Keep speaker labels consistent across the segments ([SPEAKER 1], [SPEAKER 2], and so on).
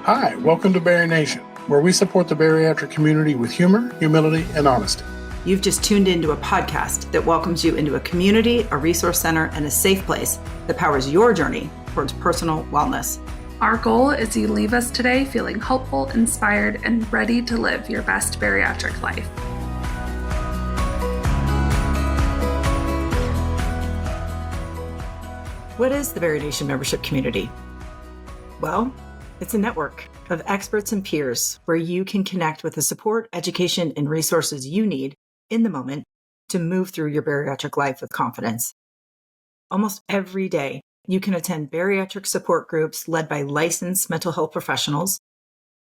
[SPEAKER 1] Hi, welcome to BariNation, where we support the bariatric community with humor, humility, and honesty.
[SPEAKER 2] You've just tuned into a podcast that welcomes you into a community, a resource center, and a safe place that powers your journey towards personal wellness.
[SPEAKER 3] Our goal is you leave us today feeling hopeful, inspired, and ready to live your best bariatric life.
[SPEAKER 2] What is the BariNation membership community? Well, it's a network of experts and peers where you can connect with the support, education, and resources you need in the moment to move through your bariatric life with confidence. Almost every day, you can attend bariatric support groups led by licensed mental health professionals,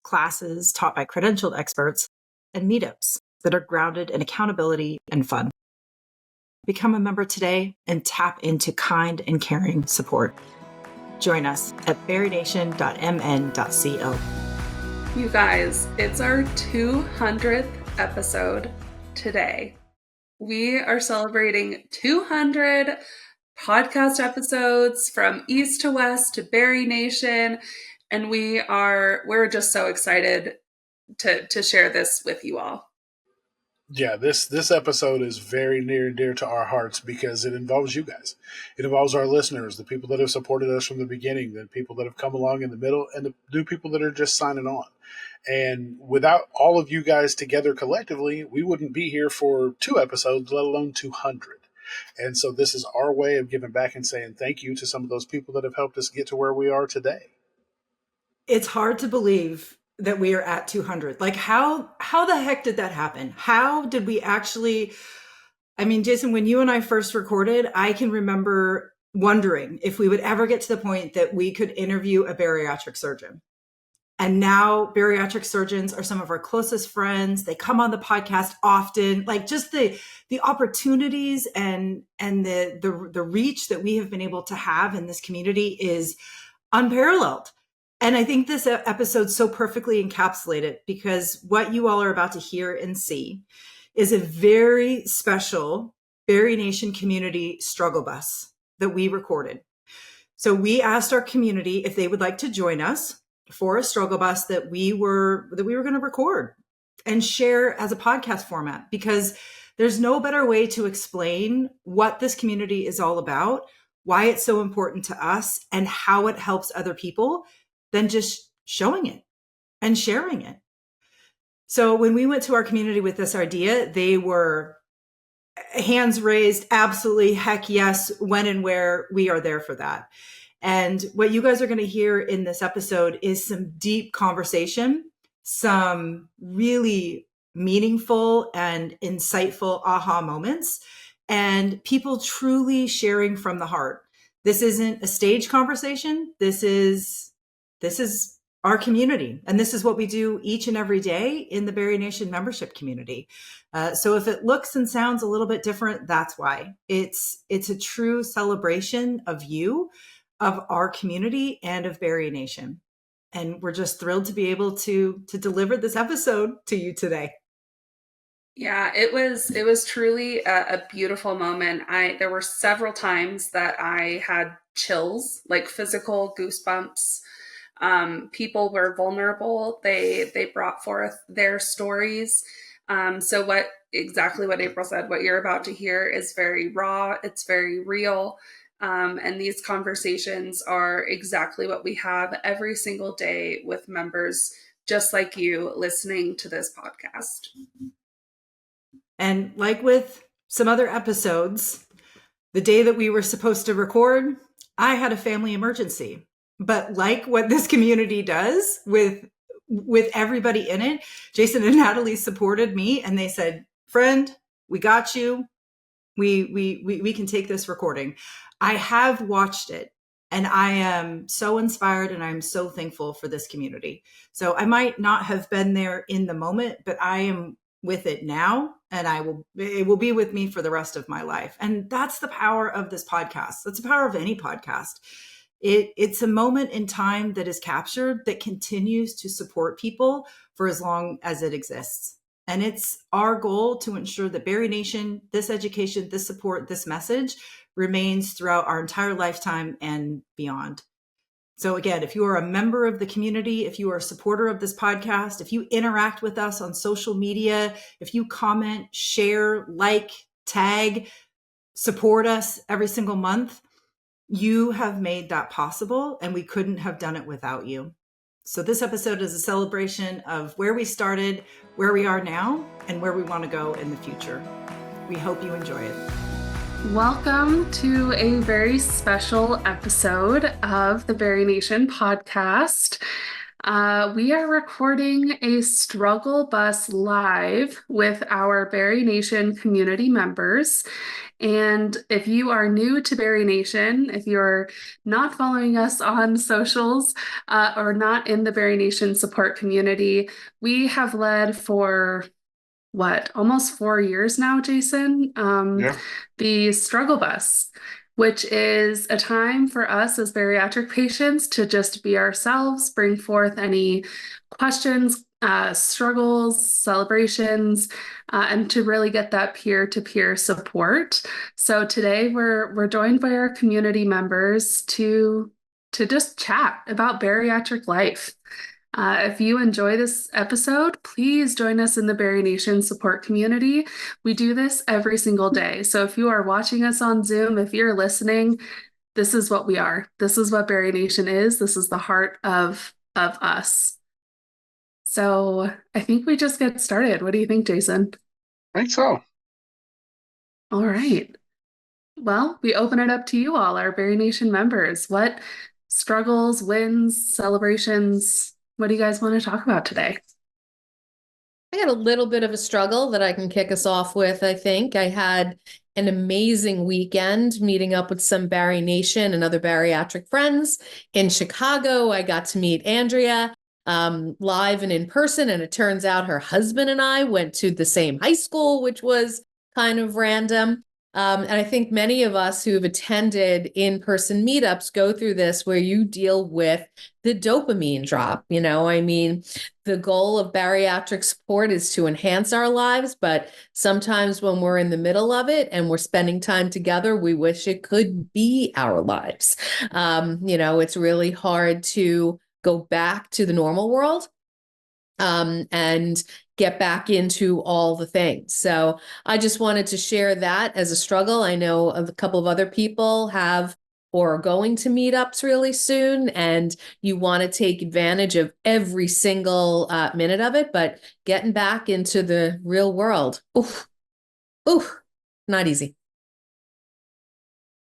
[SPEAKER 2] classes taught by credentialed experts, and meetups that are grounded in accountability and fun. Become a member today and tap into kind and caring support. Join us at barination.mn.co.
[SPEAKER 3] You guys, it's our 200th episode today. We are celebrating 200 podcast episodes from east to west to BariNation, and we're just so excited to share this with you all.
[SPEAKER 1] Yeah, this episode is very near and dear to our hearts because it involves you guys. It involves our listeners, the people that have supported us from the beginning, the people that have come along in the middle, and the new people that are just signing on. And without all of you guys together collectively, we wouldn't be here for 2 episodes, let alone 200. And so this is our way of giving back and saying thank you to some of those people that have helped us get to where we are today.
[SPEAKER 2] It's hard to believe that we are at 200. Like how the heck did that happen? How did we actually, Jason, when you and I first recorded, I can remember wondering if we would ever get to the point that we could interview a bariatric surgeon. And now bariatric surgeons are some of our closest friends. They come on the podcast often. Like just the opportunities and the reach that we have been able to have in this community is unparalleled. And I think this episode so perfectly encapsulated because what you all are about to hear and see is a very special BariNation community struggle bus that we recorded. So we asked our community if they would like to join us for a struggle bus that we were going to record and share as a podcast format, because there's no better way to explain what this community is all about, why it's so important to us, and how it helps other people than just showing it and sharing it. So when we went to our community with this idea, they were hands raised, absolutely, heck yes, when and where, we are there for that. And what you guys are going to hear in this episode is some deep conversation, some really meaningful and insightful aha moments, and people truly sharing from the heart. This isn't a stage conversation. This is our community. And this is what we do each and every day in the BariNation membership community. So if it looks and sounds a little bit different, that's why. It's a true celebration of you, of our community, and of BariNation. And we're just thrilled to be able to deliver this episode to you today.
[SPEAKER 3] Yeah, it was truly a beautiful moment. There were several times that I had chills, like physical goosebumps. People were vulnerable. They brought forth their stories. So what April said, what you're about to hear is very raw. It's very real. And these conversations are exactly what we have every single day with members just like you listening to this podcast.
[SPEAKER 2] And like with some other episodes, the day that we were supposed to record, I had a family emergency. But like what this community does with everybody in it, Jason and Natalie supported me and they said, friend, we got you. We can take this recording. I have watched it and I am so inspired and I'm so thankful for this community. So I might not have been there in the moment, but I am with it now and it will be with me for the rest of my life. And that's the power of this podcast. That's the power of any podcast. It's a moment in time that is captured that continues to support people for as long as it exists. And it's our goal to ensure that BariNation, this education, this support, this message remains throughout our entire lifetime and beyond. So again, if you are a member of the community, if you are a supporter of this podcast, if you interact with us on social media, if you comment, share, like, tag, support us every single month, you have made that possible, and we couldn't have done it without you. So this episode is a celebration of where we started, where we are now, and where we want to go in the future. We hope you enjoy it.
[SPEAKER 3] Welcome to a very special episode of the BariNation podcast. We are recording a struggle bus live with our BariNation community members. And if you are new to BariNation, if you're not following us on socials or not in the BariNation support community, we have led for almost 4 years now, Jason, the struggle bus, which is a time for us as bariatric patients to just be ourselves, bring forth any questions, struggles, celebrations, and to really get that peer-to-peer support. So today we're joined by our community members to just chat about bariatric life. If you enjoy this episode, please join us in the BariNation support community. We do this every single day. So if you are watching us on Zoom, if you're listening, this is what we are. This is what BariNation is. This is the heart of us. So I think we just get started. What do you think, Jason?
[SPEAKER 1] I think so.
[SPEAKER 3] All right. Well, we open it up to you all, our BariNation members. What struggles, wins, celebrations, what do you guys want to talk about today?
[SPEAKER 4] I had a little bit of a struggle that I can kick us off with, I think. I had an amazing weekend meeting up with some BariNation and other bariatric friends in Chicago. I got to meet Andrea live and in person, and it turns out her husband and I went to the same high school, which was kind of random. And I think many of us who have attended in-person meetups go through this where you deal with the dopamine drop. You know, I mean, the goal of bariatric support is to enhance our lives, but sometimes when we're in the middle of it and we're spending time together, we wish it could be our lives. You know, it's really hard to go back to the normal world and get back into all the things. So I just wanted to share that as a struggle. I know a couple of other people have or are going to meetups really soon, and you want to take advantage of every single minute of it, but getting back into the real world, not easy.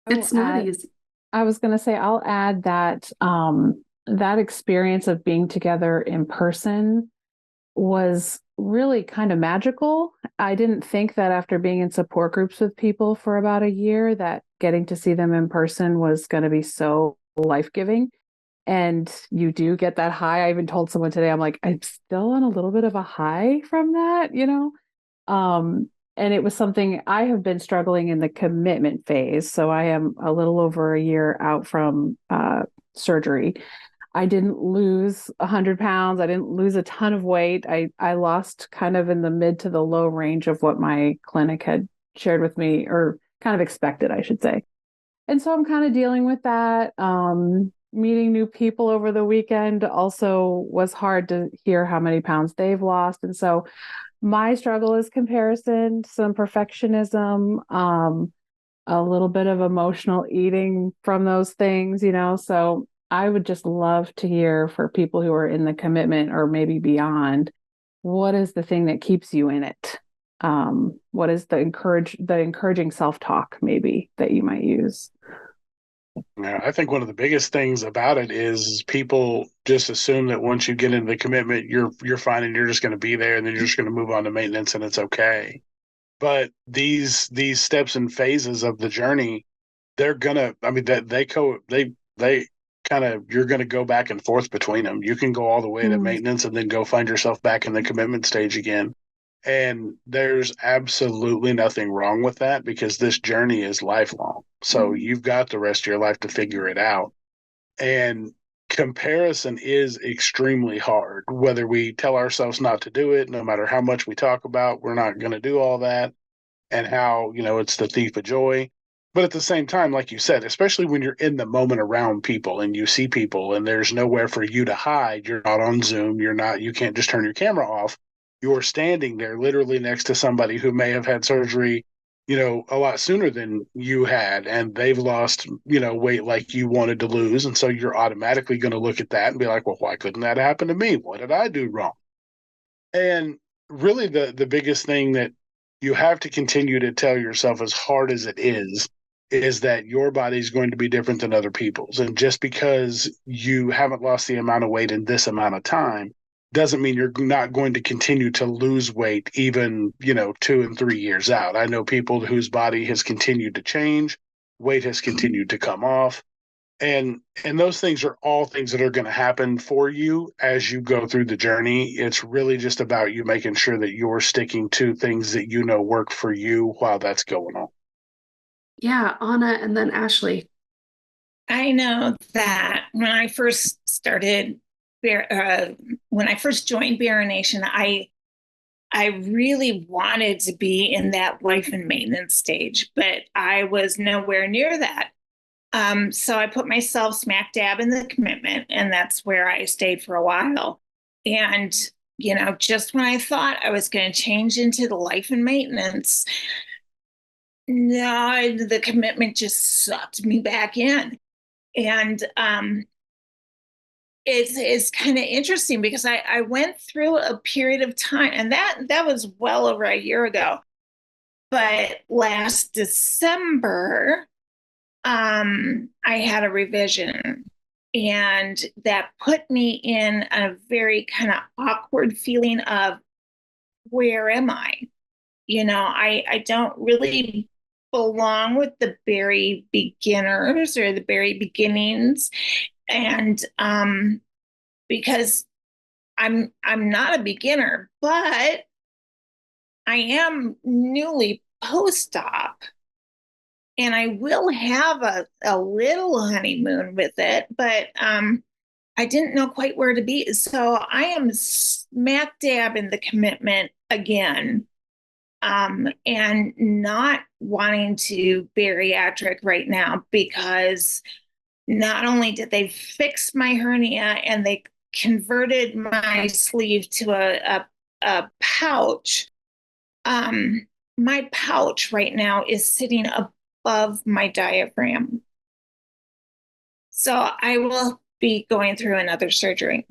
[SPEAKER 3] It's not easy.
[SPEAKER 5] I was going to say, I'll add that that experience of being together in person was really kind of magical. I didn't think that after being in support groups with people for about a year that getting to see them in person was going to be so life-giving. And you do get that high. I even told someone today, I'm like, I'm still on a little bit of a high from that, you know? And it was something I have been struggling in the commitment phase. So I am a little over a year out from surgery. I didn't lose 100 pounds. I didn't lose a ton of weight. I lost kind of in the mid to the low range of what my clinic had shared with me, or kind of expected, I should say. And so I'm kind of dealing with that. Meeting new people over the weekend also was hard to hear how many pounds they've lost. And so my struggle is comparison, some perfectionism, a little bit of emotional eating from those things, you know. So I would just love to hear for people who are in the commitment or maybe beyond, what is the thing that keeps you in it? What is the encouraging self-talk maybe that you might use?
[SPEAKER 1] Yeah, I think one of the biggest things about it is people just assume that once you get into the commitment, you're fine and you're just going to be there, and then you're just going to move on to maintenance and it's okay. But these steps and phases of the journey, they're gonna, I mean, that they kind of, you're going to go back and forth between them. You can go all the way to maintenance and then go find yourself back in the commitment stage again. And there's absolutely nothing wrong with that, because this journey is lifelong. So you've got the rest of your life to figure it out. And comparison is extremely hard, whether we tell ourselves not to do it, no matter how much we talk about, we're not going to do all that, and how, you know, it's the thief of joy. But at the same time, like you said, especially when you're in the moment around people and you see people and there's nowhere for you to hide, you're not on Zoom, you can't just turn your camera off. You're standing there literally next to somebody who may have had surgery, a lot sooner than you had, and they've lost, weight like you wanted to lose. And so you're automatically going to look at that and be like, well, why couldn't that happen to me? What did I do wrong? And really the biggest thing that you have to continue to tell yourself, as hard as it is that your body is going to be different than other people's. And just because you haven't lost the amount of weight in this amount of time doesn't mean you're not going to continue to lose weight even, 2 and 3 years out. I know people whose body has continued to change, weight has continued to come off. And those things are all things that are going to happen for you as you go through the journey. It's really just about you making sure that you're sticking to things that work for you while that's going on.
[SPEAKER 3] Yeah, Anna, and then Ashlea.
[SPEAKER 6] I know that when I first started, when I first joined BariNation, I really wanted to be in that life and maintenance stage, but I was nowhere near that. So I put myself smack dab in the commitment, and that's where I stayed for a while. And, just when I thought I was going to change into the life and maintenance, no, the commitment just sucked me back in. And it's kind of interesting because I went through a period of time, and that was well over a year ago. But last December, I had a revision, and that put me in a very kind of awkward feeling of, where am I? I don't really belong with the Bari beginners or the Bari beginnings. And because I'm not a beginner, but I am newly post-op. And I will have a little honeymoon with it, but I didn't know quite where to be. So I am smack dab in the commitment again, and not wanting to bariatric right now, because not only did they fix my hernia and they converted my sleeve to a pouch, my pouch right now is sitting above my diaphragm. So I will be going through another surgery.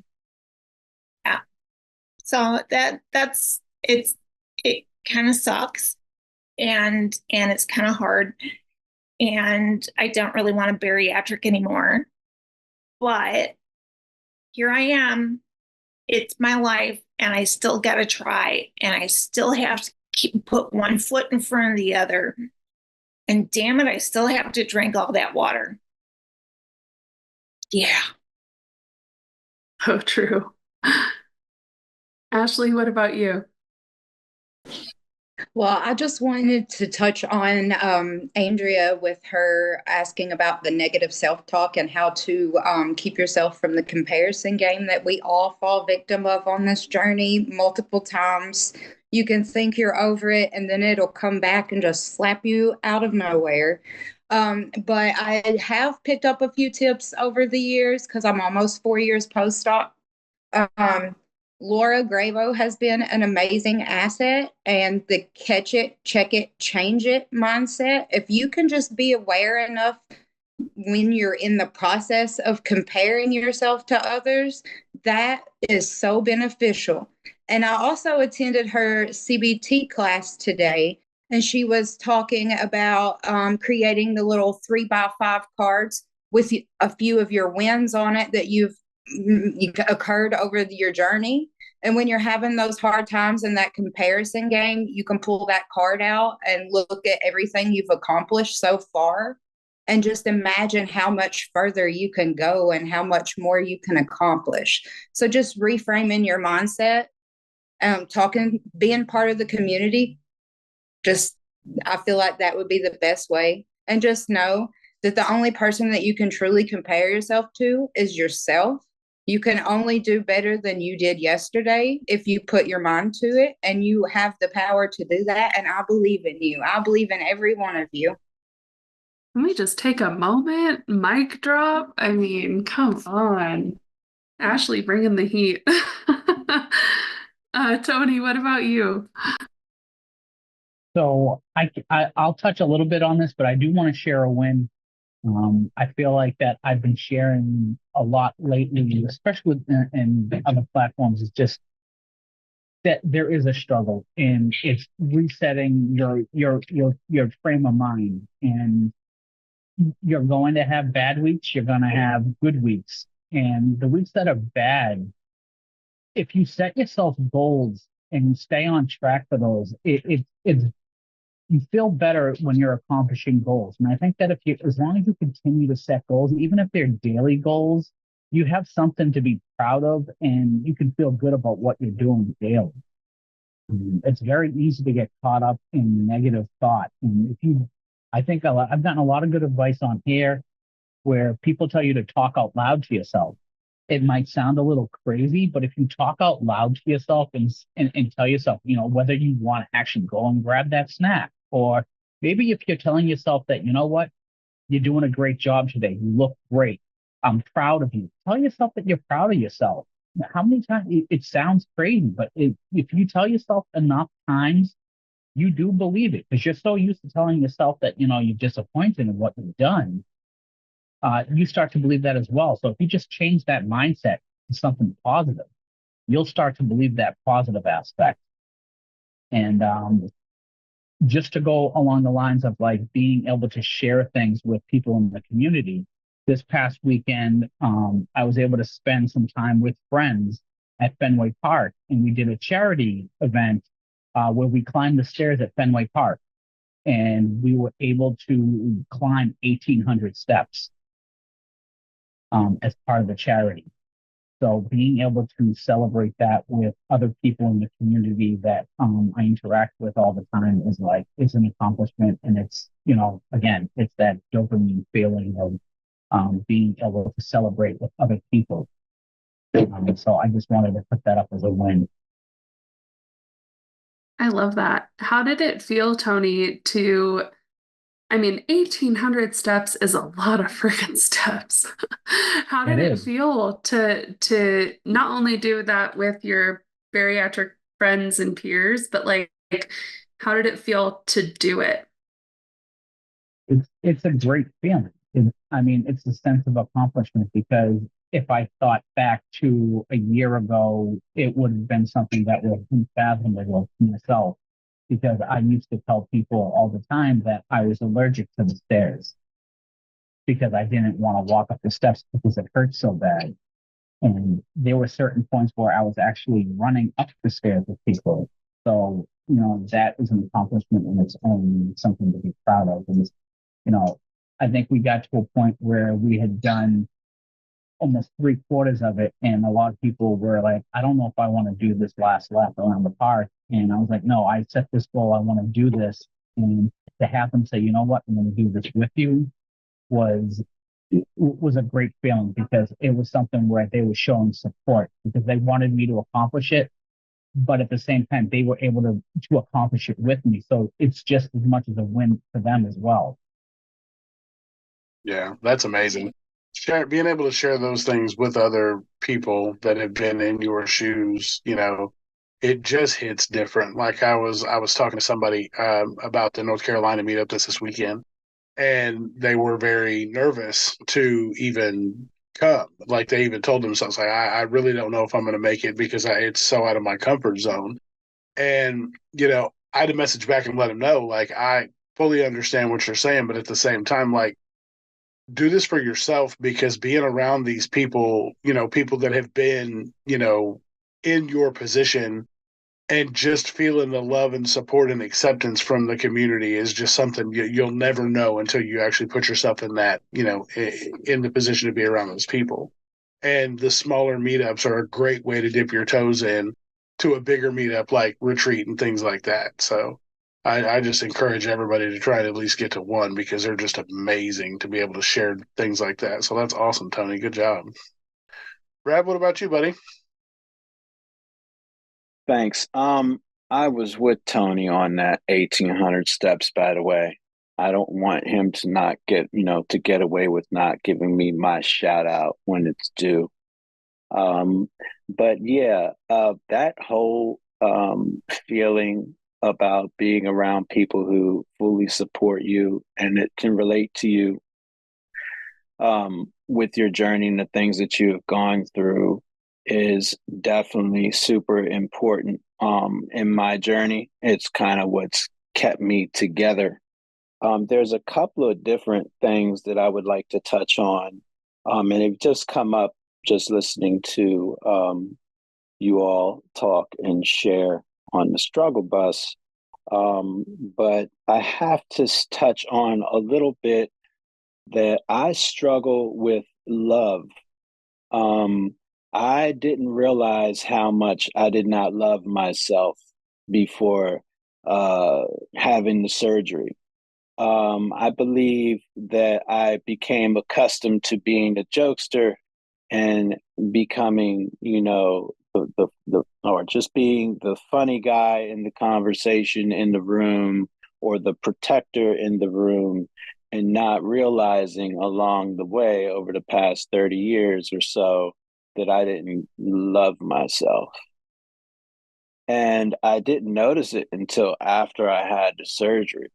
[SPEAKER 6] Yeah. So it kind of sucks, and it's kind of hard, and I don't really want a bariatric anymore. But here I am. It's my life, and I still got to try, and I still have to put one foot in front of the other. And damn it, I still have to drink all that water. Yeah.
[SPEAKER 3] Oh, true. Ashlea, what about you?
[SPEAKER 7] Well, I just wanted to touch on Andrea with her asking about the negative self-talk and how to keep yourself from the comparison game that we all fall victim of on this journey multiple times. You can think you're over it, and then it'll come back and just slap you out of nowhere. But I have picked up a few tips over the years because I'm almost 4 years post-op. Laura Gravo has been an amazing asset, and the catch it, check it, change it mindset. If you can just be aware enough when you're in the process of comparing yourself to others, that is so beneficial. And I also attended her CBT class today, and she was talking about creating the little 3x5 cards with a few of your wins on it that you've occurred over your journey. And when you're having those hard times in that comparison game, you can pull that card out and look at everything you've accomplished so far, and just imagine how much further you can go and how much more you can accomplish. So just reframing your mindset, being part of the community, I feel like that would be the best way. And just know that the only person that you can truly compare yourself to is yourself. You can only do better than you did yesterday if you put your mind to it, and you have the power to do that. And I believe in you. I believe in every one of you.
[SPEAKER 3] Can we just take a moment? Mic drop? I mean, come on. Ashlea bringing the heat. Tony, what about you?
[SPEAKER 8] So I'll touch a little bit on this, but I do want to share a win. I feel like that I've been sharing a lot lately, especially in other platforms. Is just that there is a struggle, and it's resetting your frame of mind. And you're going to have bad weeks. You're going to have good weeks, and the weeks that are bad, if you set yourself goals and you stay on track for those, it's you feel better when you're accomplishing goals. And I think that as long as you continue to set goals, even if they're daily goals, you have something to be proud of and you can feel good about what you're doing daily. It's very easy to get caught up in negative thought. And I think I've gotten a lot of good advice on here where people tell you to talk out loud to yourself. It might sound a little crazy, but if you talk out loud to yourself and tell yourself, whether you want to actually go and grab that snack, or maybe if you're telling yourself that, you know what, you're doing a great job today, you look great, I'm proud of you. Tell yourself that you're proud of yourself. How many times it sounds crazy, but if you tell yourself enough times, you do believe it because you're so used to telling yourself that, you're disappointed in what you've done. You start to believe that as well. So if you just change that mindset to something positive, you'll start to believe that positive aspect. And just to go along the lines of like being able to share things with people in the community, this past weekend, I was able to spend some time with friends at Fenway Park, and we did a charity event where we climbed the stairs at Fenway Park, and we were able to climb 1,800 steps as part of the charity. So being able to celebrate that with other people in the community that I interact with all the time is an accomplishment. And it's, again, it's that dopamine feeling of being able to celebrate with other people. So I just wanted to put that up as a win.
[SPEAKER 3] I love that. How did it feel, Tony, 1,800 steps is a lot of freaking steps. How did it feel to not only do that with your bariatric friends and peers, but like how did it feel to do it?
[SPEAKER 8] It's a great feeling. It's a sense of accomplishment because if I thought back to a year ago, it would have been something that was unfathomable to myself because I used to tell people all the time that I was allergic to the stairs because I didn't want to walk up the steps because it hurt so bad. And there were certain points where I was actually running up the stairs with people. So, that is an accomplishment in its own, something to be proud of. And, I think we got to a point where we had done almost 3/4 of it. And a lot of people were like, I don't know if I want to do this last lap around the park. And I was like, no, I set this goal. I want to do this. And to have them say, you know what, I'm going to do this with you was a great feeling because it was something where they were showing support because they wanted me to accomplish it. But at the same time, they were able to accomplish it with me. So it's just as much as a win for them as well.
[SPEAKER 1] Yeah, that's amazing. Being able to share those things with other people that have been in your shoes, it just hits different. Like I was talking to somebody about the North Carolina meetup this weekend, and they were very nervous to even come. Like they even told themselves, like, I really don't know if I'm going to make it because it's so out of my comfort zone. And, I had to message back and let them know, like, I fully understand what you're saying, but at the same time, like, do this for yourself because being around these people, people that have been, in your position and just feeling the love and support and acceptance from the community is just something you'll never know until you actually put yourself in that, in the position to be around those people. And the smaller meetups are a great way to dip your toes in to a bigger meetup like retreat and things like that. So I just encourage everybody to try to at least get to one because they're just amazing to be able to share things like that. So that's awesome, Tony. Good job. Brad, what about you, buddy?
[SPEAKER 9] Thanks. I was with Tony on that 1,800 steps, by the way. I don't want him to not get, to get away with not giving me my shout out when it's due. But yeah, that whole feeling about being around people who fully support you and it can relate to you with your journey and the things that you have gone through is definitely super important. In my journey, it's kind of what's kept me together. There's a couple of different things that I would like to touch on, and it just come up just listening to you all talk and share on the struggle bus. But I have to touch on a little bit that I struggle with love. I didn't realize how much I did not love myself before having the surgery. I believe that I became accustomed to being a jokester and becoming, or just being the funny guy in the conversation in the room or the protector in the room, and not realizing along the way over the past 30 years or so that I didn't love myself. And I didn't notice it until after I had the surgery,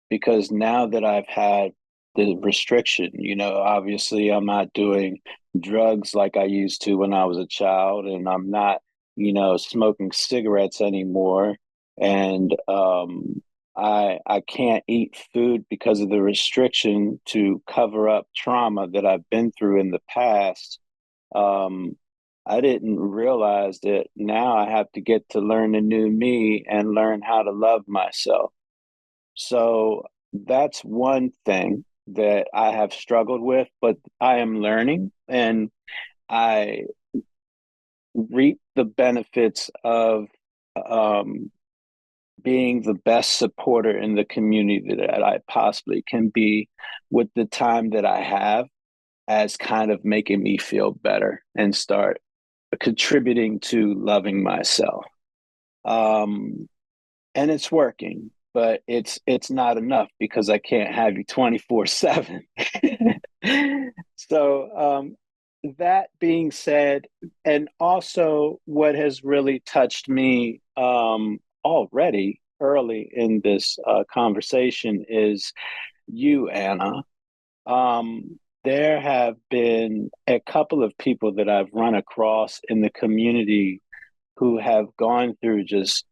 [SPEAKER 9] because now that I've had the restriction, obviously I'm not doing drugs like I used to when I was a child, and I'm not, smoking cigarettes anymore. And I can't eat food because of the restriction to cover up trauma that I've been through in the past. I didn't realize that now I have to get to learn the new me and learn how to love myself. So that's one thing that I have struggled with, but I am learning, and I reap the benefits of being the best supporter in the community that I possibly can be with the time that I have, as kind of making me feel better and start contributing to loving myself. And it's working, but it's not enough because I can't have you 24/7. So that being said, and also what has really touched me already early in this conversation is you, Anna. There have been a couple of people that I've run across in the community who have gone through just,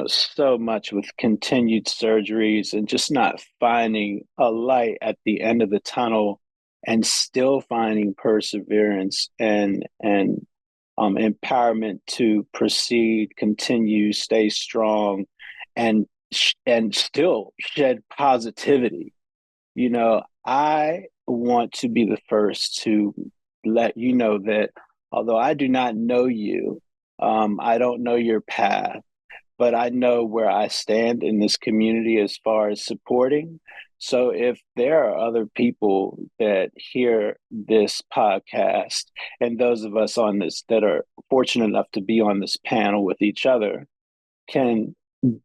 [SPEAKER 9] so much with continued surgeries and just not finding a light at the end of the tunnel, and still finding perseverance and empowerment to proceed, continue, stay strong, and still shed positivity. I want to be the first to let you know that although I do not know you, I don't know your path, but I know where I stand in this community as far as supporting. So if there are other people that hear this podcast, and those of us on this that are fortunate enough to be on this panel with each other, can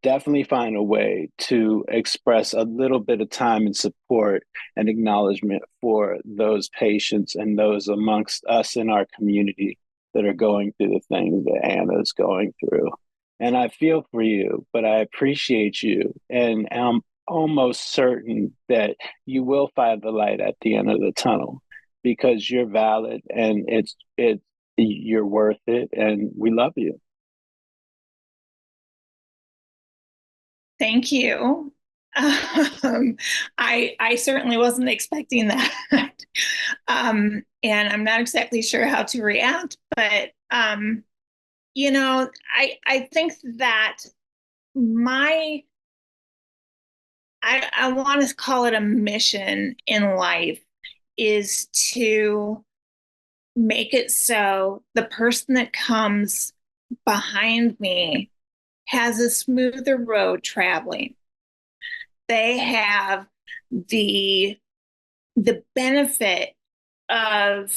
[SPEAKER 9] definitely find a way to express a little bit of time and support and acknowledgement for those patients and those amongst us in our community that are going through the things that Anna is going through. And I feel for you, but I appreciate you. And I'm almost certain that you will find the light at the end of the tunnel, because you're valid and you're worth it, and we love you.
[SPEAKER 6] Thank you. I certainly wasn't expecting that. And I'm not exactly sure how to react, but I think that I want to call it a mission in life is to make it so the person that comes behind me has a smoother road traveling. They have the benefit of,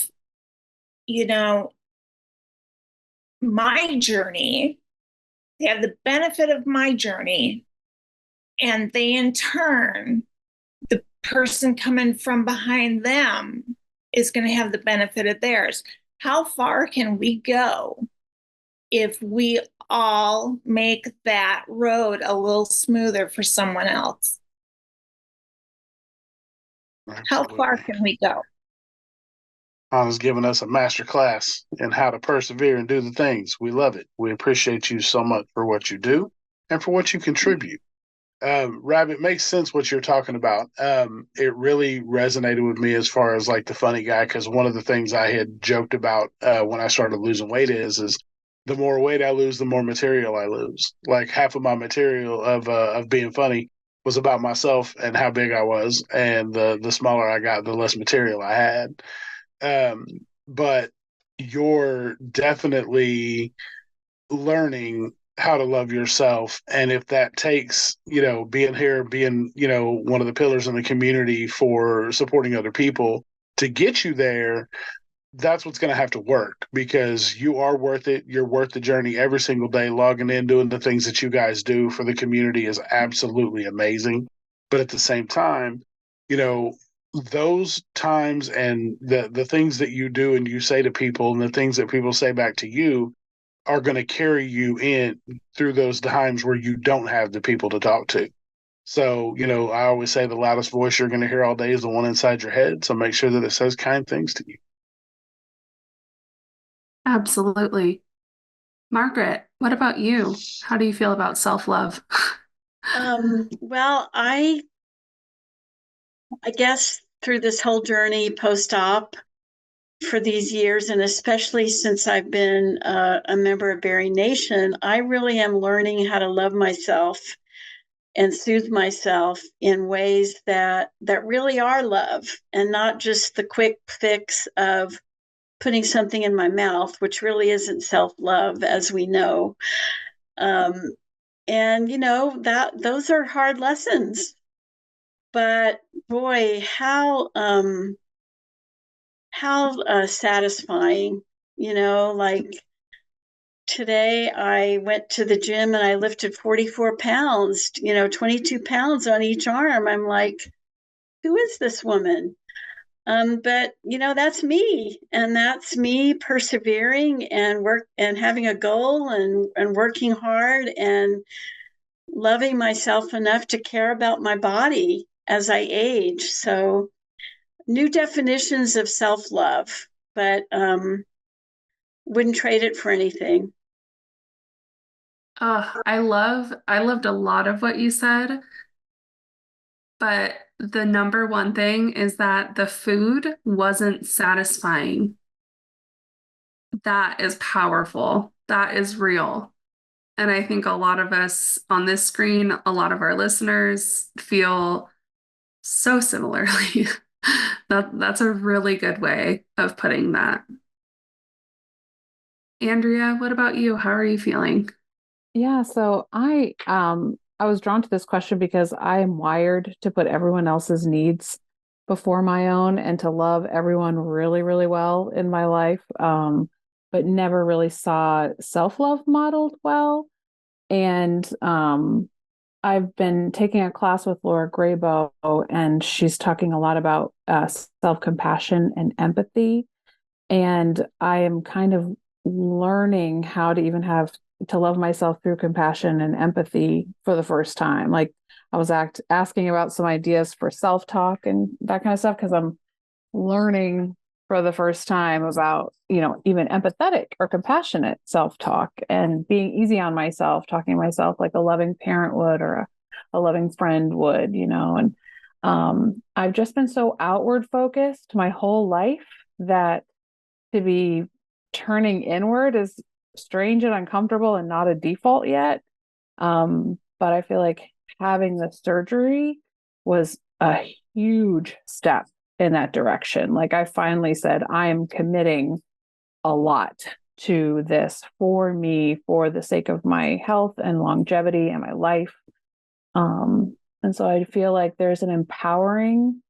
[SPEAKER 6] my journey. They have the benefit of my journey, and they in turn the person coming from behind them is going to have the benefit of theirs. How far can we go if we all make that road a little smoother for someone else?
[SPEAKER 1] Absolutely.
[SPEAKER 6] How far can we go?
[SPEAKER 1] Anna's giving us a master class in how to persevere and do the things. We love it. We appreciate you so much for what you do and for what you contribute. Rabbit, makes sense what you're talking about. It really resonated with me as far as like the funny guy, because one of the things I had joked about when I started losing weight is the more weight I lose, the more material I lose. Like half of my material of being funny was about myself and how big I was, and the smaller I got, the less material I had. But you're definitely learning how to love yourself. And if that takes, being here, being, one of the pillars in the community for supporting other people to get you there, that's what's going to have to work, because you are worth it. You're worth the journey every single day. Logging in, doing the things that you guys do for the community is absolutely amazing. But at the same time, those times and the things that you do and you say to people and the things that people say back to you are going to carry you in through those times where you don't have the people to talk to. So, I always say the loudest voice you're going to hear all day is the one inside your head. So make sure that it says kind things to you.
[SPEAKER 3] Absolutely. Margaret, what about you? How do you feel about self-love?
[SPEAKER 10] Well, I guess through this whole journey post-op for these years, and especially since I've been a member of BariNation, I really am learning how to love myself and soothe myself in ways that really are love, and not just the quick fix of putting something in my mouth, which really isn't self-love, as we know. And that those are hard lessons, but boy, how satisfying, like today I went to the gym and I lifted 44 pounds, 22 pounds on each arm. I'm like, who is this woman? But that's me, and that's me persevering and work and having a goal and working hard and loving myself enough to care about my body as I age. So new definitions of self-love, but wouldn't trade it for anything.
[SPEAKER 3] I loved a lot of what you said, but the number one thing is that the food wasn't satisfying. That is powerful. That is real. And I think a lot of us on this screen, a lot of our listeners feel so similarly. That's a really good way of putting that. Andrea, what about you? How are you feeling?
[SPEAKER 5] Yeah, so I was drawn to this question because I am wired to put everyone else's needs before my own and to love everyone really, really well in my life, but never really saw self-love modeled well. And I've been taking a class with Laura Graybo, and she's talking a lot about self-compassion and empathy. And I am kind of learning how to even have to love myself through compassion and empathy for the first time. Like I was asking about some ideas for self-talk and that kind of stuff, because I'm learning for the first time about, even empathetic or compassionate self-talk and being easy on myself, talking to myself like a loving parent would or a loving friend would, and I've just been so outward focused my whole life that to be turning inward is strange and uncomfortable and not a default yet. But I feel like having the surgery was a huge step in that direction. Like I finally said, I am committing a lot to this for me, for the sake of my health and longevity and my life. And so I feel like there's an empowering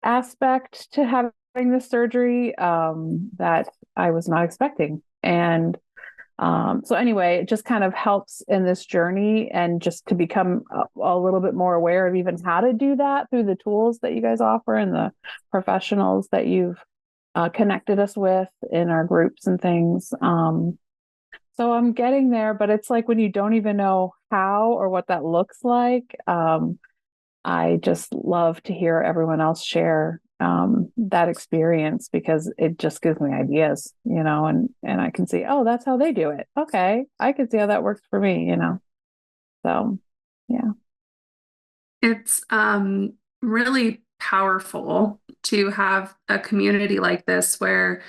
[SPEAKER 5] aspect to having this surgery that I was not expecting. And So anyway, it just kind of helps in this journey, and just to become a little bit more aware of even how to do that through the tools that you guys offer and the professionals that you've connected us with in our groups and things. So I'm getting there, but it's like when you don't even know how or what that looks like. I just love to hear everyone else share that experience, because it just gives me ideas, and I can see, oh, that's how they do it. Okay, I can see how that works for me, So, yeah.
[SPEAKER 3] It's really powerful to have a community like this where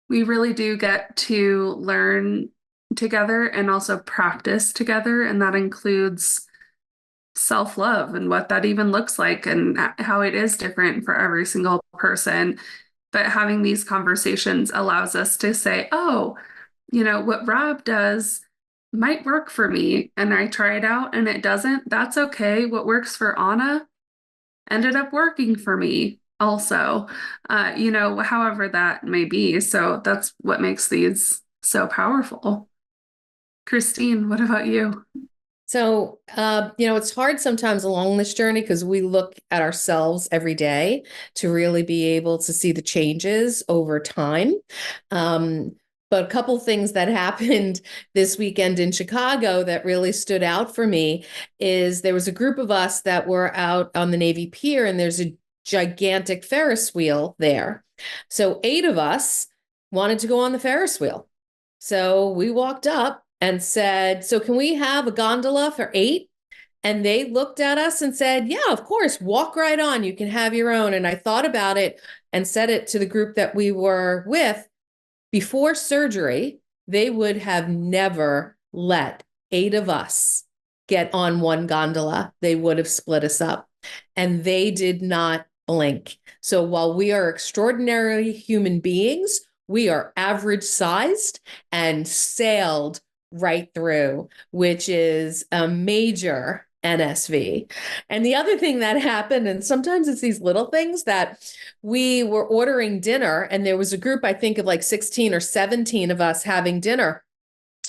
[SPEAKER 3] we really do get to learn together and also practice together. And that includes self-love and what that even looks like and how it is different for every single person. But having these conversations allows us to say, oh, what Rob does might work for me. And I try it out and it doesn't. That's okay. What works for Anna ended up working for me also, however that may be. So that's what makes these so powerful. Christine, what about you?
[SPEAKER 4] So, it's hard sometimes along this journey because we look at ourselves every day to really be able to see the changes over time. But a couple things that happened this weekend in Chicago that really stood out for me is there was a group of us that were out on the Navy Pier, and there's a gigantic Ferris wheel there. So 8 of us wanted to go on the Ferris wheel. So we walked up and said, so can we have a gondola for 8? And they looked at us and said, yeah, of course, walk right on. You can have your own. And I thought about it and said it to the group that we were with. Before surgery, they would have never let 8 of us get on one gondola. They would have split us up, and they did not blink. So while we are extraordinary human beings, we are average sized and sailed right through, which is a major NSV. And the other thing that happened, and sometimes it's these little things, that we were ordering dinner and there was a group, I think of like 16 or 17 of us having dinner.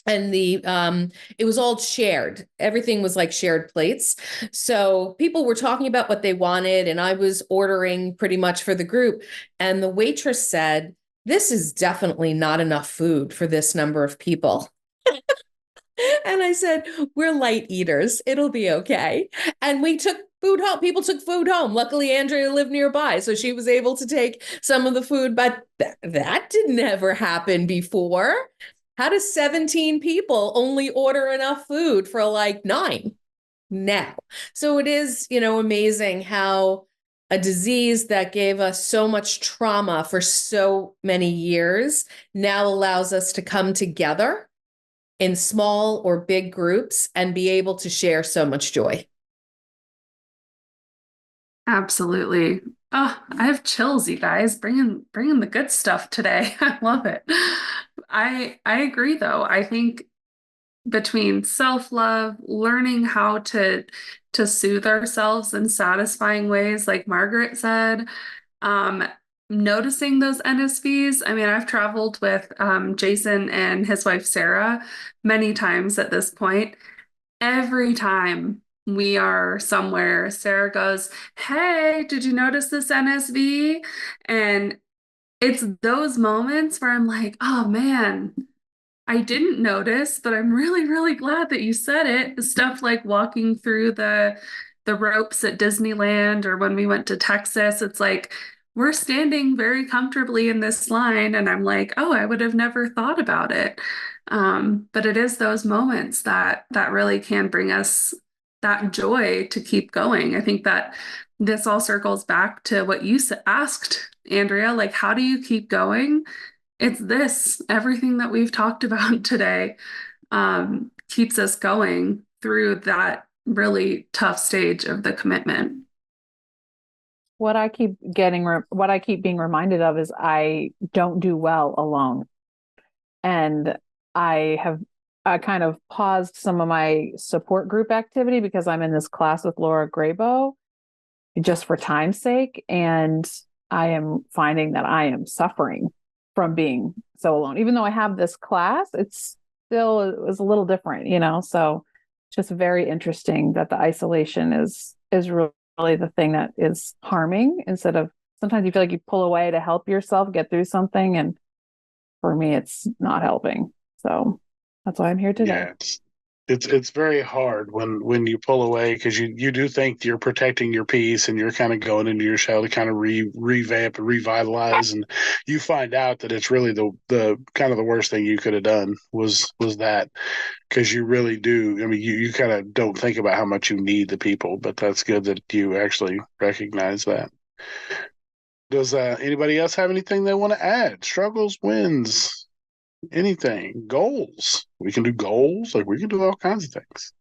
[SPEAKER 4] And it was all shared. Everything was like shared plates. So people were talking about what they wanted, and I was ordering pretty much for the group. And the waitress said, this is definitely not enough food for this number of people. And I said, we're light eaters. It'll be okay. And we took food home. People took food home. Luckily, Andrea lived nearby, so she was able to take some of the food, but that didn't ever happen before. How does 17 people only order enough food for like 9 now? So it is, amazing how a disease that gave us so much trauma for so many years now allows us to come together in small or big groups and be able to share so much joy.
[SPEAKER 3] Absolutely. Oh, I have chills, you guys. Bringing the good stuff today. I love it. I agree though. I think between self-love, learning how to soothe ourselves in satisfying ways, like Margaret said, noticing those NSVs. I mean, I've traveled with Jason and his wife Sarah many times at this point. Every time we are somewhere, Sarah goes, hey, did you notice this NSV? And it's those moments where I'm like, oh man, I didn't notice, but I'm really, really glad that you said it. Stuff like walking through the ropes at Disneyland, or when we went to Texas, it's like we're standing very comfortably in this line, and I'm like, oh, I would have never thought about it. But it is those moments that really can bring us that joy to keep going. I think that this all circles back to what you asked, Andrea, like, how do you keep going? It's this, everything that we've talked about today, keeps us going through that really tough stage of the commitment.
[SPEAKER 5] What I keep being reminded of is I don't do well alone. And I kind of paused some of my support group activity because I'm in this class with Laura Graybo just for time's sake. And I am finding that I am suffering from being so alone. Even though I have this class, still is a little different, you know. So just very interesting that the isolation is really the thing that is harming, instead of sometimes you feel like you pull away to help yourself get through something, and for me it's not helping. So that's why I'm here today.
[SPEAKER 1] Yeah, it's very hard when you pull away, because you do think you're protecting your peace and you're kind of going into your shell to kind of revamp and revitalize, and you find out that it's really the kind of the worst thing you could have done was that, because you really do. I mean, you kind of don't think about how much you need the people, but that's good that you actually recognize that. Does anybody else have anything they want to add? Struggles, wins, anything, goals? We can do goals. Like, we can do all kinds of things.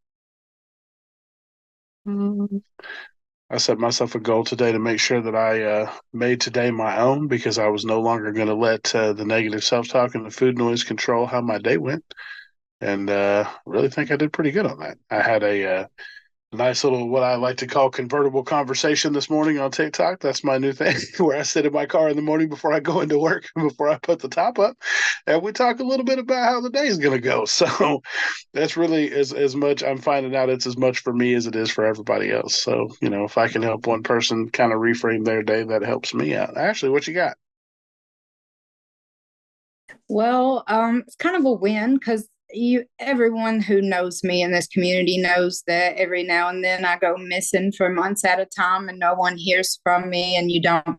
[SPEAKER 1] I set myself a goal today to make sure that I made today my own, because I was no longer going to let the negative self-talk and the food noise control how my day went. And really think I did pretty good on that. I had a nice little, what I like to call, convertible conversation this morning on TikTok. That's my new thing, where I sit in my car in the morning before I go into work, before I put the top up, and we talk a little bit about how the day is going to go. So that's really as much, I'm finding out it's as much for me as it is for everybody else. So, you know, if I can help one person kind of reframe their day, that helps me out. Ashlea, what you got?
[SPEAKER 7] Well, it's kind of a win, because everyone who knows me in this community knows that every now and then I go missing for months at a time and no one hears from me, and you don't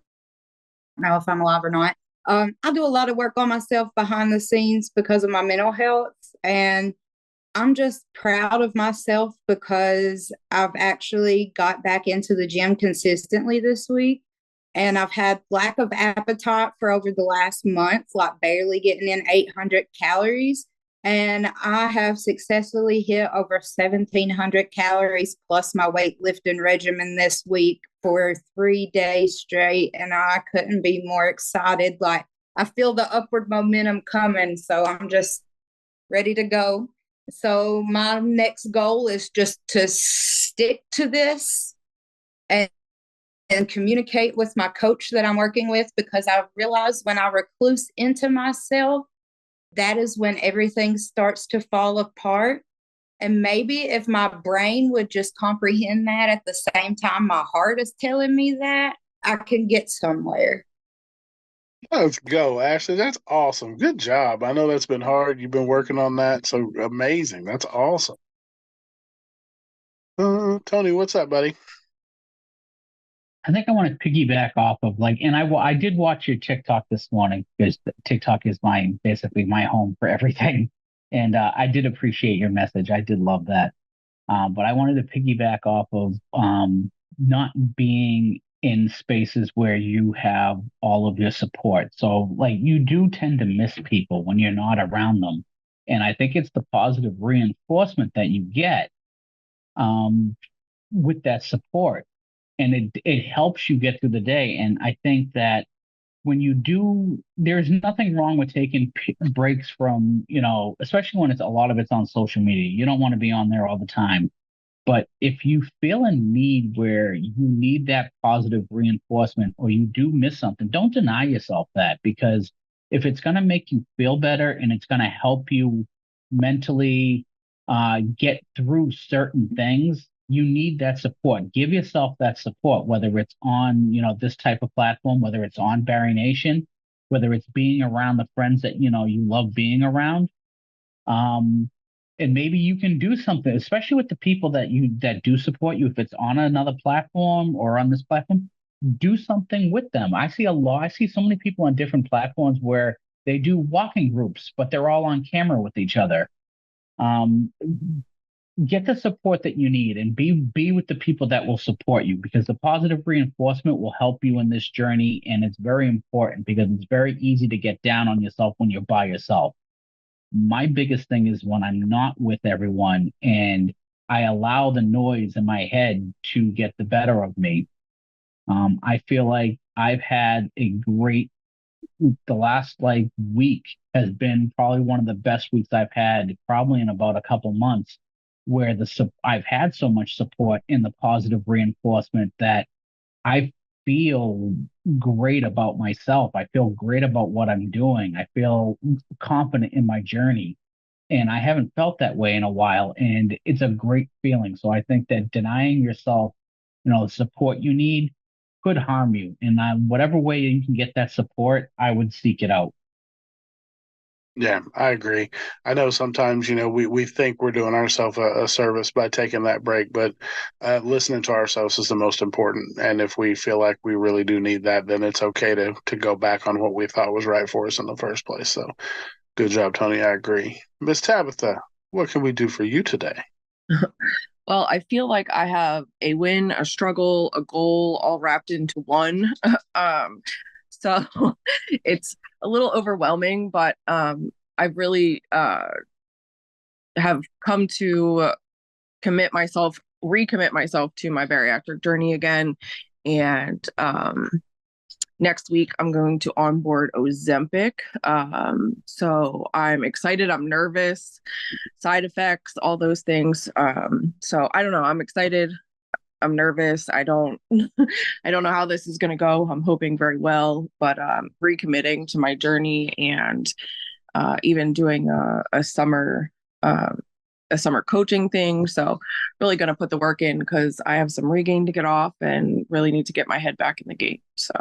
[SPEAKER 7] know if I'm alive or not. I do a lot of work on myself behind the scenes because of my mental health, and I'm just proud of myself because I've actually got back into the gym consistently this week. And I've had lack of appetite for over the last month, like barely getting in 800 calories. And I have successfully hit over 1,700 calories plus my weightlifting regimen this week for 3 days straight. And I couldn't be more excited. Like, I feel the upward momentum coming. So I'm just ready to go. So my next goal is just to stick to this and communicate with my coach that I'm working with, because I realized when I recluse into myself, that is when everything starts to fall apart. And maybe if my brain would just comprehend that at the same time my heart is telling me that, I can get somewhere.
[SPEAKER 1] Let's go, Ashlea. That's awesome. Good job. I know that's been hard. You've been working on that. So amazing. That's awesome. Tony, what's up, buddy?
[SPEAKER 8] I think I want to piggyback off of, like, and I did watch your TikTok this morning, because TikTok is basically my home for everything. And I did appreciate your message. I did love that. But I wanted to piggyback off of not being in spaces where you have all of your support. So, like, you do tend to miss people when you're not around them. And I think it's the positive reinforcement that you get with that support. And it helps you get through the day. And I think that when you do, there's nothing wrong with taking breaks from, you know, especially when a lot of it's on social media. You don't want to be on there all the time. But if you feel a need where you need that positive reinforcement, or you do miss something, don't deny yourself that, because if it's going to make you feel better and it's going to help you mentally get through certain things, you need that support. Give yourself that support, whether it's on, you know, this type of platform, whether it's on BariNation, whether it's being around the friends that, you know, you love being around. And maybe you can do something, especially with the people that do support you. If it's on another platform or on this platform, do something with them. I see so many people on different platforms where they do walking groups, but they're all on camera with each other. Get the support that you need, and be with the people that will support you, because the positive reinforcement will help you in this journey. And it's very important, because it's very easy to get down on yourself when you're by yourself. My biggest thing is when I'm not with everyone and I allow the noise in my head to get the better of me. I feel like I've had the last week has been probably one of the best weeks I've had probably in about a couple months, where I've had so much support in the positive reinforcement that I feel great about myself. I feel great about what I'm doing. I feel confident in my journey. And I haven't felt that way in a while, and it's a great feeling. So I think that denying yourself, the support you need could harm you. And whatever way you can get that support, I would seek it out.
[SPEAKER 1] Yeah, I agree. I know sometimes, we think we're doing ourselves a service by taking that break, but listening to ourselves is the most important. And if we feel like we really do need that, then it's okay to go back on what we thought was right for us in the first place. So good job, Tony. I agree. Miss Tabitha, what can we do for you today?
[SPEAKER 11] Well, I feel like I have a win, a struggle, a goal all wrapped into one. So it's a little overwhelming, but I really have come to recommit myself to my bariatric journey again. And next week, I'm going to onboard Ozempic. So I'm excited. I'm nervous, side effects, all those things. So I don't know. I'm excited. I'm nervous. I don't know how this is going to go. I'm hoping very well, but recommitting to my journey and even doing a summer coaching thing. So really going to put the work in because I have some regain to get off and really need to get my head back in the game. So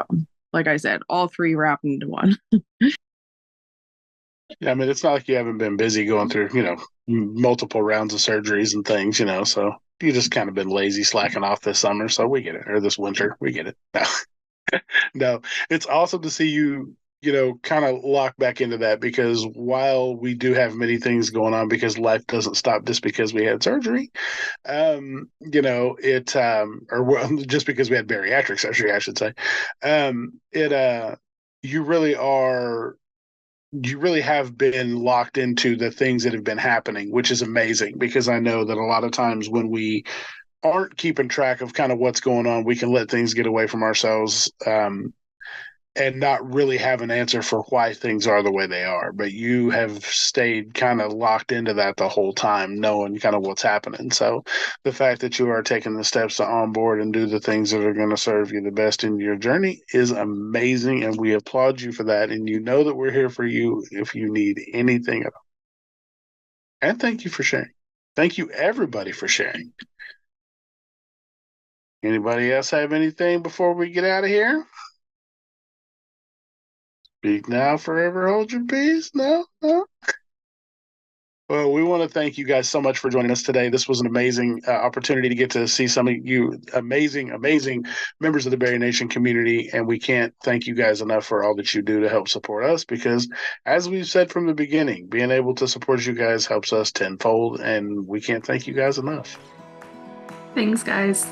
[SPEAKER 11] like I said, all three wrapped into one.
[SPEAKER 1] Yeah, I mean, it's not like you haven't been busy going through, multiple rounds of surgeries and things, so you just kind of been lazy, slacking off this summer. So we get it. Or this winter, we get it. No, it's awesome to see you, kind of lock back into that, because while we do have many things going on, because life doesn't stop just because we had surgery, or just because we had bariatric surgery, I should say, you really have been locked into the things that have been happening, which is amazing, because I know that a lot of times when we aren't keeping track of kind of what's going on, we can let things get away from ourselves and not really have an answer for why things are the way they are. But you have stayed kind of locked into that the whole time, knowing kind of what's happening. So the fact that you are taking the steps to onboard and do the things that are going to serve you the best in your journey is amazing. And we applaud you for that. And you know that we're here for you if you need anything at all. And thank you for sharing. Thank you, everybody, for sharing. Anybody else have anything before we get out of here? Speak now, forever hold your peace. No? Well, we want to thank you guys so much for joining us today. This was an amazing opportunity to get to see some of you amazing members of the BariNation community. And we can't thank you guys enough for all that you do to help support us, because as we've said from the beginning, being able to support you guys helps us tenfold. And we can't thank you guys enough.
[SPEAKER 3] Thanks, guys.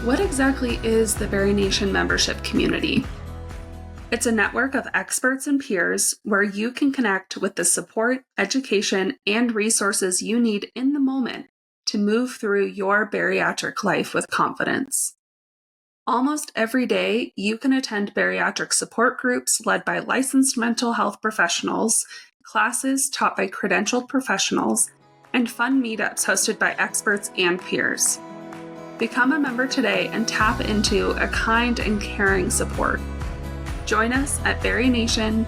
[SPEAKER 3] What exactly is the BariNation membership community? It's a network of experts and peers where you can connect with the support, education, and resources you need in the moment to move through your bariatric life with confidence. Almost every day, you can attend bariatric support groups led by licensed mental health professionals, classes taught by credentialed professionals, and fun meetups hosted by experts and peers. Become a member today and tap into a kind and caring support. Join us at barination.mn.co.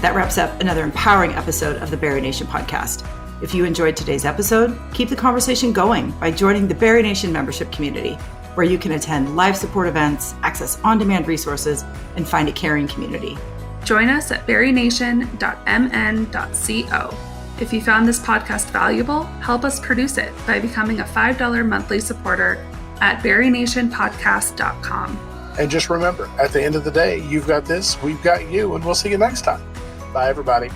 [SPEAKER 2] That wraps up another empowering episode of the BariNation podcast. If you enjoyed today's episode, keep the conversation going by joining the BariNation membership community, where you can attend live support events, access on-demand resources, and find a caring community.
[SPEAKER 3] Join us at barination.mn.co. If you found this podcast valuable, help us produce it by becoming a $5 monthly supporter at barinationpodcast.com.
[SPEAKER 1] And just remember, at the end of the day, you've got this, we've got you, and we'll see you next time. Bye, everybody.